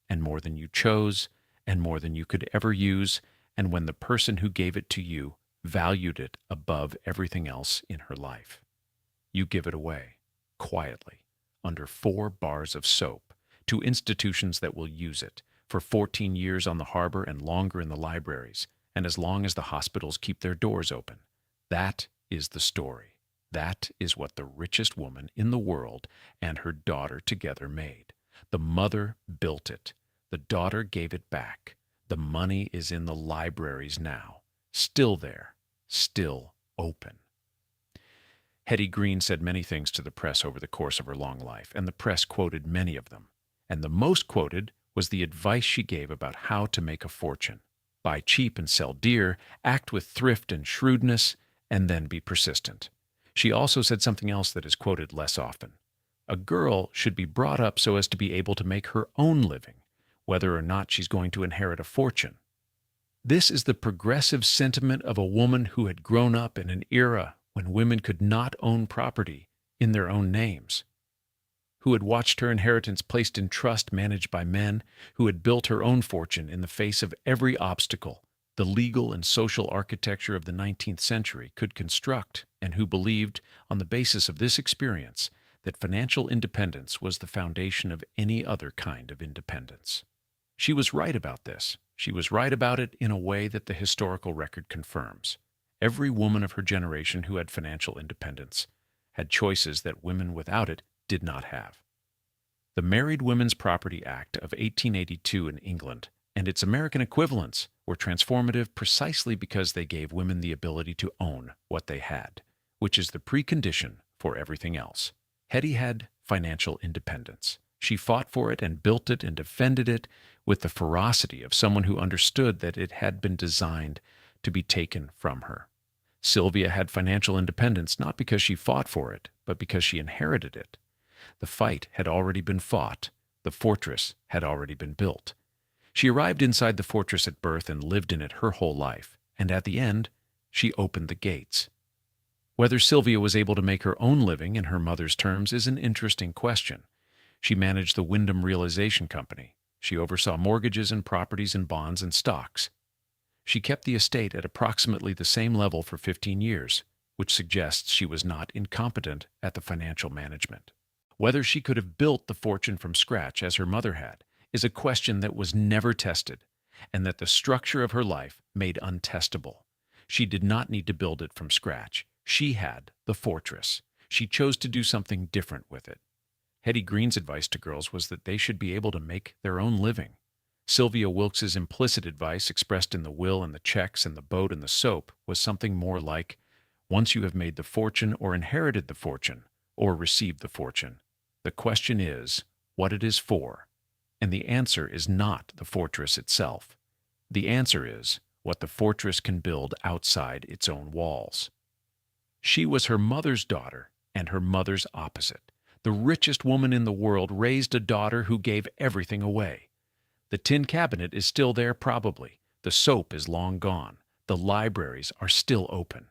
A: and more than you chose, and more than you could ever use, and when the person who gave it to you valued it above everything else in her life. You give it away, quietly, under 4 bars of soap, to institutions that will use it, for 14 years on the harbor and longer in the libraries, and as long as the hospitals keep their doors open. That is the story. That is what the richest woman in the world and her daughter together made. The mother built it. The daughter gave it back. The money is in the libraries now, still there, still open. Hetty Green said many things to the press over the course of her long life, and the press quoted many of them. And the most quoted was the advice she gave about how to make a fortune. Buy cheap and sell dear, act with thrift and shrewdness, and then be persistent. She also said something else that is quoted less often. A girl should be brought up so as to be able to make her own living, whether or not she's going to inherit a fortune. This is the progressive sentiment of a woman who had grown up in an era when women could not own property in their own names, who had watched her inheritance placed in trust managed by men, who had built her own fortune in the face of every obstacle the legal and social architecture of the 19th century could construct, and who believed, on the basis of this experience, that financial independence was the foundation of any other kind of independence. She was right about this. She was right about it in a way that the historical record confirms. Every woman of her generation who had financial independence had choices that women without it did not have. The Married Women's Property Act of 1882 in England and its American equivalents were transformative precisely because they gave women the ability to own what they had, which is the precondition for everything else. Hetty had financial independence. She fought for it and built it and defended it with the ferocity of someone who understood that it had been designed to be taken from her. Sylvia had financial independence not because she fought for it, but because she inherited it. The fight had already been fought. The fortress had already been built. She arrived inside the fortress at birth and lived in it her whole life, and at the end, she opened the gates. Whether Sylvia was able to make her own living in her mother's terms is an interesting question. She managed the Wyndham Realization Company. She oversaw mortgages and properties and bonds and stocks. She kept the estate at approximately the same level for 15 years, which suggests she was not incompetent at the financial management. Whether she could have built the fortune from scratch as her mother had is a question that was never tested, and that the structure of her life made untestable. She did not need to build it from scratch. She had the fortress. She chose to do something different with it. Hetty Green's advice to girls was that they should be able to make their own living. Sylvia Wilks's implicit advice, expressed in the will and the checks and the boat and the soap, was something more like, once you have made the fortune or inherited the fortune or received the fortune, the question is what it is for, and the answer is not the fortress itself. The answer is what the fortress can build outside its own walls. She was her mother's daughter and her mother's opposite. The richest woman in the world raised a daughter who gave everything away. The tin cabinet is still there probably. The soap is long gone. The libraries are still open.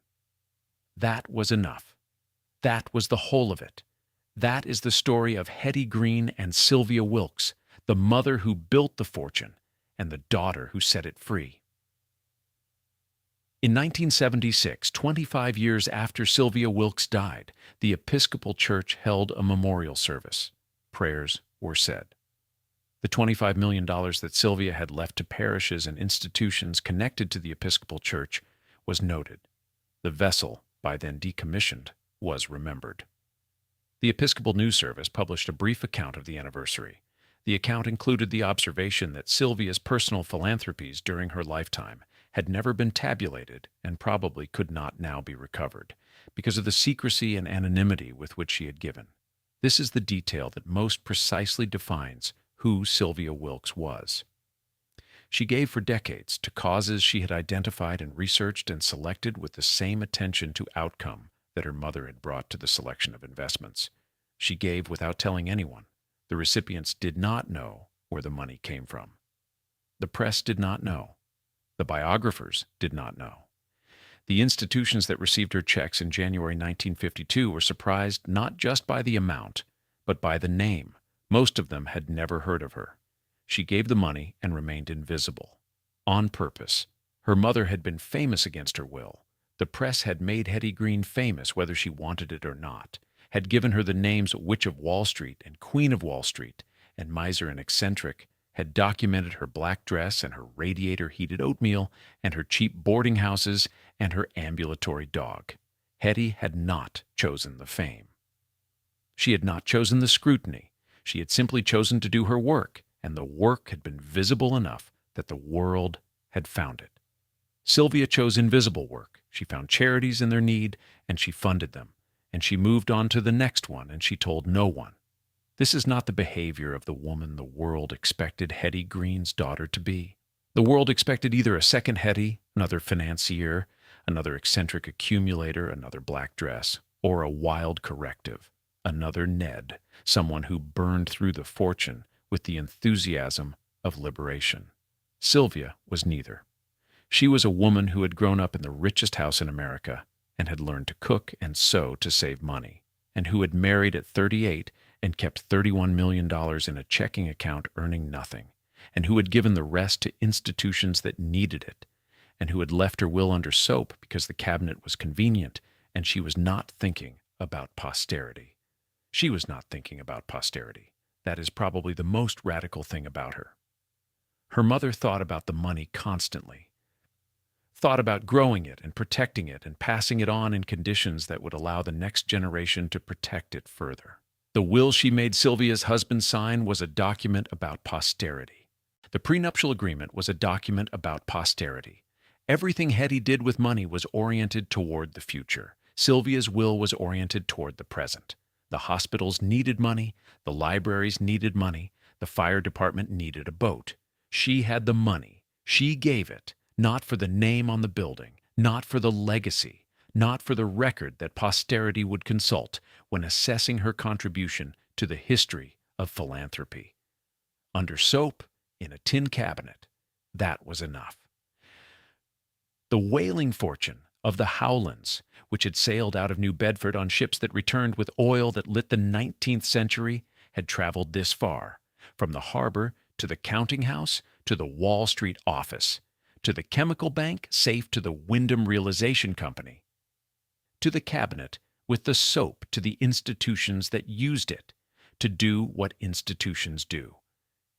A: That was enough. That was the whole of it. That is the story of Hetty Green and Sylvia Wilks, the mother who built the fortune and the daughter who set it free. In 1976, 25 years after Sylvia Wilks died, the Episcopal Church held a memorial service. Prayers were said. The $25 million that Sylvia had left to parishes and institutions connected to the Episcopal Church was noted. The vessel, by then decommissioned, was remembered. The Episcopal News Service published a brief account of the anniversary. The account included the observation that Sylvia's personal philanthropies during her lifetime had never been tabulated and probably could not now be recovered, because of the secrecy and anonymity with which she had given. This is the detail that most precisely defines who Sylvia Wilks was. She gave for decades to causes she had identified and researched and selected with the same attention to outcome that her mother had brought to the selection of investments. She gave without telling anyone. The recipients did not know where the money came from. The press did not know. The biographers did not know. The institutions that received her checks in January 1952 were surprised not just by the amount, but by the name. Most of them had never heard of her. She gave the money and remained invisible. On purpose. Her mother had been famous against her will. The press had made Hetty Green famous whether she wanted it or not, had given her the names Witch of Wall Street and Queen of Wall Street, and miser and eccentric, had documented her black dress and her radiator-heated oatmeal and her cheap boarding houses and her ambulatory dog. Hetty had not chosen the fame. She had not chosen the scrutiny. She had simply chosen to do her work, and the work had been visible enough that the world had found it. Sylvia chose invisible work. She found charities in their need, and she funded them. And she moved on to the next one, and she told no one. This is not the behavior of the woman the world expected Hetty Green's daughter to be. The world expected either a second Hetty, another financier, another eccentric accumulator, another black dress, or a wild corrective, another Ned, someone who burned through the fortune with the enthusiasm of liberation. Sylvia was neither. She was a woman who had grown up in the richest house in America and had learned to cook and sew to save money, and who had married at 38 and kept $31 million in a checking account earning nothing, and who had given the rest to institutions that needed it, and who had left her will under soap because the cabinet was convenient and she was not thinking about posterity. She was not thinking about posterity. That is probably the most radical thing about her. Her mother thought about the money constantly, thought about growing it and protecting it and passing it on in conditions that would allow the next generation to protect it further. The will she made Sylvia's husband sign was a document about posterity. The prenuptial agreement was a document about posterity. Everything Hetty did with money was oriented toward the future. Sylvia's will was oriented toward the present. The hospitals needed money, the libraries needed money, the fire department needed a boat. She had the money. She gave it, not for the name on the building, not for the legacy, not for the record that posterity would consult when assessing her contribution to the history of philanthropy. Under soap, in a tin cabinet, that was enough. The whaling fortune of the Howlands, which had sailed out of New Bedford on ships that returned with oil that lit the 19th century, had traveled this far, from the harbor to the counting house to the Wall Street office, to the chemical bank safe to the Wyndham Realization Company, to the cabinet with the soap to the institutions that used it to do what institutions do.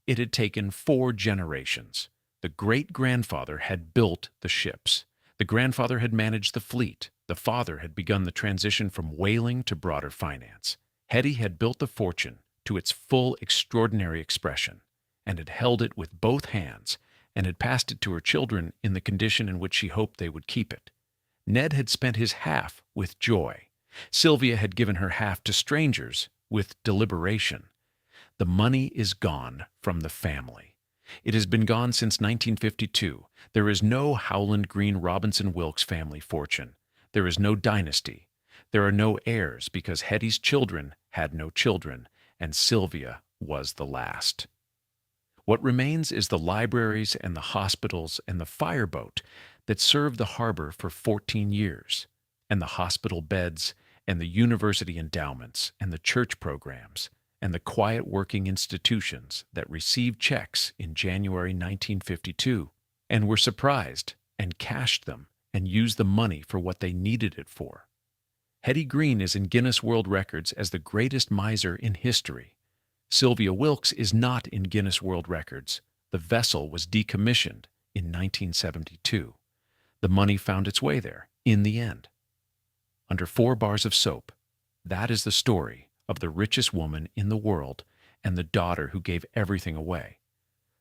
A: It had taken 4 generations. The great-grandfather had built the ships. The grandfather had managed the fleet. The father had begun the transition from whaling to broader finance. Hetty had built the fortune to its full extraordinary expression, and had held it with both hands, and had passed it to her children in the condition in which she hoped they would keep it. Ned had spent his half with joy. Sylvia had given her half to strangers with deliberation. The money is gone from the family. It has been gone since 1952. There is no Howland Green Robinson Wilks family fortune. There is no dynasty. There are no heirs because Hetty's children had no children, and Sylvia was the last. What remains is the libraries and the hospitals and the fireboat that served the harbor for 14 years, and the hospital beds and the university endowments and the church programs and the quiet working institutions that received checks in January 1952 and were surprised and cashed them and used the money for what they needed it for. Hetty Green is in Guinness World Records as the greatest miser in history. Sylvia Wilks is not in Guinness World Records. The vessel was decommissioned in 1972. The money found its way there, in the end. Under 4 bars of soap, that is the story of the richest woman in the world and the daughter who gave everything away.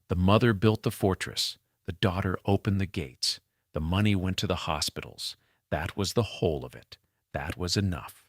A: The mother built the fortress. The daughter opened the gates. The money went to the hospitals. That was the whole of it. That was enough.